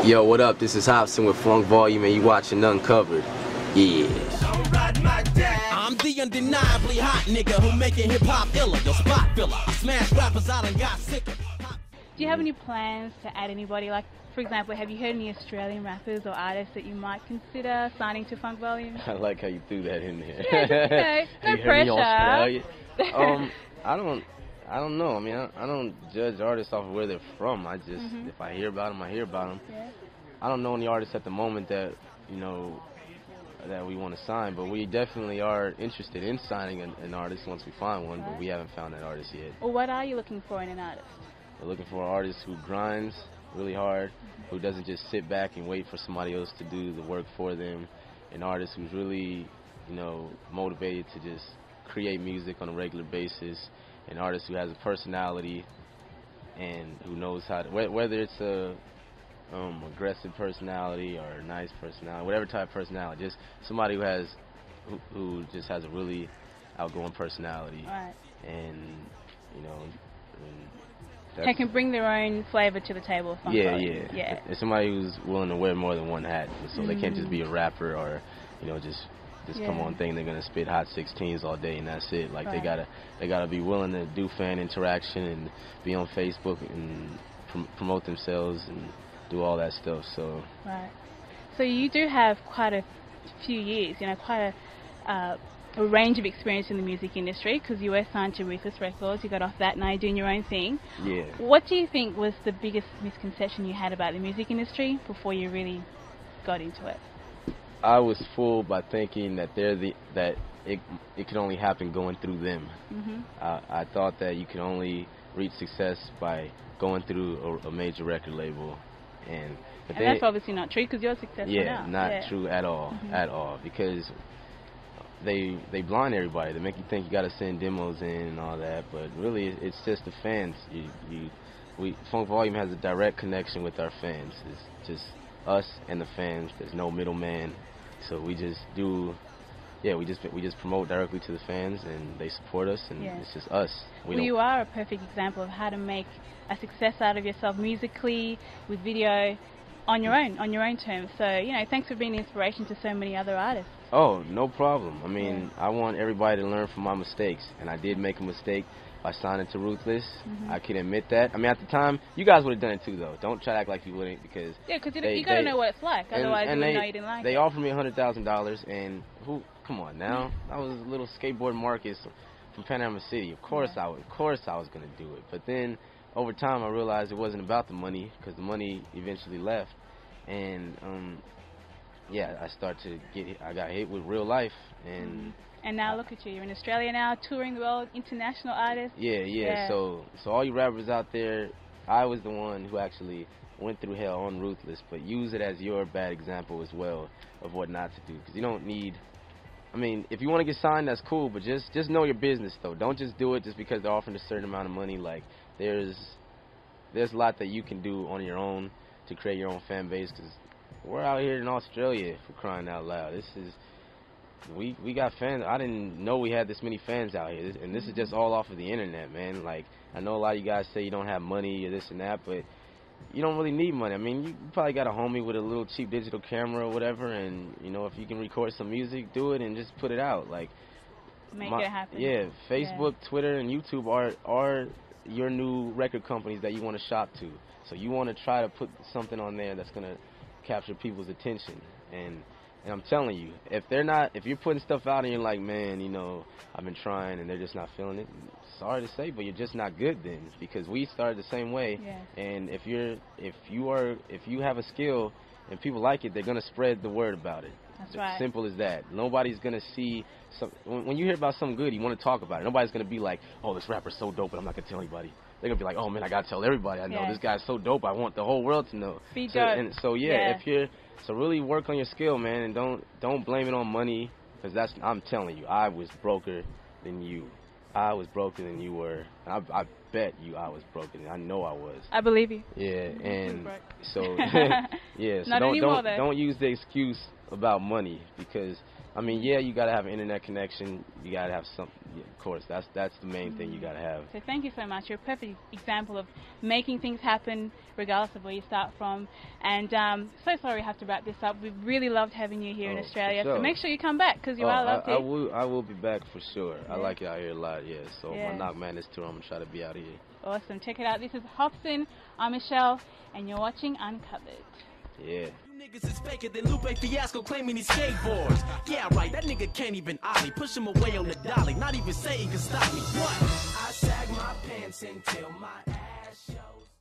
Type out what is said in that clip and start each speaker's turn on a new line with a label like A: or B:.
A: Yo, what up? This is Hopsin with Funk Volume, and you watching Uncovered. Yeah.
B: I'm the undeniably hot nigga who making hip hop iller, your spot filler. I smash rappers out and got sick of.
C: Do you have any plans to add anybody? Like, for example, have you heard any Australian rappers or artists that you might consider signing to Funk Volume?
D: I like how you threw that in there.
C: Yeah, just, no pressure.
D: I don't know. I mean, I don't judge artists off of where they're from. I just, if I hear about them, I hear about them.
C: Yeah.
D: I don't know any artists at the moment that, you know, that we want to sign, but we definitely are interested in signing an artist once we find one, but we haven't found that artist yet.
C: Well, what are you looking for in an artist?
D: We're looking for an artist who grinds really hard, who doesn't just sit back and wait for somebody else to do the work for them, an artist who's really, you know, motivated to just create music on a regular basis, an artist who has a personality and who knows how to, whether it's a aggressive personality or a nice personality, whatever type of personality, just somebody who just has a really outgoing personality,
C: right.
D: And you know,
C: they can bring their own flavor to the table.
D: Yeah. It's somebody who's willing to wear more than one hat, so they can't just be a rapper or, you know, just come on thing. They're gonna spit hot 16s all day and that's it. Like they gotta be willing to do fan interaction and be on Facebook and promote themselves and do all that stuff. So
C: so you do have quite a few years, you know, quite a range of experience in the music industry, because you were signed to Ruthless Records, you got off that, now you're doing your own thing.
D: Yeah. What
C: do you think was the biggest misconception you had about the music industry before you really got into it?
D: I was fooled by thinking that it could only happen going through them. I thought that you could only reach success by going through a major record label, and
C: that's obviously not true, because you're successful now.
D: Yeah, not true at all, because they blind everybody. They make you think you got to send demos in and all that, but really it's just the fans. Funk Volume has a direct connection with our fans. It's just us and the fans. There's no middleman, so we just do. Yeah, we just promote directly to the fans, and they support us, and it's just us.
C: You are a perfect example of how to make a success out of yourself musically, with video, on your own terms. So, you know, thanks for being an inspiration to so many other artists.
D: Oh, no problem. I mean, I want everybody to learn from my mistakes, and I did make a mistake by signing to Ruthless. I can admit that. I mean, at the time, you guys would have done it too, though. Don't try to act like you wouldn't, because
C: you got to know what it's like. Otherwise, you wouldn't know you didn't like it.
D: They offered me $100,000, and come on now, I was a little skateboard Marcus from Panama City. Of course I was gonna do it. But then over time, I realized it wasn't about the money, because the money eventually left, and I got hit with real life, and
C: now look at you. You're in Australia now, touring the world, international artist.
D: Yeah. So all you rappers out there, I was the one who actually went through hell on Ruthless, but use it as your bad example as well of what not to do, because you don't need. I mean, if you want to get signed, that's cool, but just know your business, though. Don't just do it just because they're offering a certain amount of money. Like, there's a lot that you can do on your own to create your own fan base, because we're out here in Australia, for crying out loud. We got fans. I didn't know we had this many fans out here, and this is just all off of the internet, man. Like, I know a lot of you guys say you don't have money or this and that, but you don't really need money. I mean, you probably got a homie with a little cheap digital camera or whatever, and, you know, if you can record some music, do it and just put it out. Like,
C: make it happen.
D: Yeah, Facebook, Twitter, and YouTube are your new record companies that you want to shop to. So you want to try to put something on there that's going to capture people's attention. And I'm telling you, if you're putting stuff out and you're like, man, you know, I've been trying and they're just not feeling it, sorry to say, but you're just not good then, because we started the same way. And if you have a skill and people like it, they're gonna spread the word about it.
C: That's right.
D: Simple as that. Nobody's gonna see when you hear about something good, you want to talk about it. Nobody's gonna be like, oh, this rapper's so dope, but I'm not gonna tell anybody. They're gonna be like, oh man, I gotta tell everybody I know. This guy's so dope, I want the whole world to know. So really work on your skill, man, and don't blame it on money, because I'm telling you, I was broker than you. I was broker than you were. I bet you I was broken. I know I was.
C: I believe you.
D: Yeah, and so so
C: not anymore,
D: don't use the excuse about money, because I mean, yeah, you gotta have an internet connection. You gotta have some. Yeah, of course, that's the main thing you gotta have.
C: So thank you so much. You're a perfect example of making things happen regardless of where you start from. And so sorry we have to wrap this up. We've really loved having you here in Australia.
D: Sure.
C: So make sure you come back because you are loved here.
D: I will be back for sure.
C: Yeah.
D: I like it out here a lot, yeah. So my Knock Madness tour, I'm gonna try to be out here.
C: Awesome. Check it out. This is Hopsin. I'm Michelle, and you're watching Uncovered.
D: Yeah.
B: Niggas is faker than Lupe Fiasco claiming he skateboards. Yeah, right, that nigga can't even ollie. Push him away on the dolly, not even say he can stop me. What? I sag my pants until my ass shows.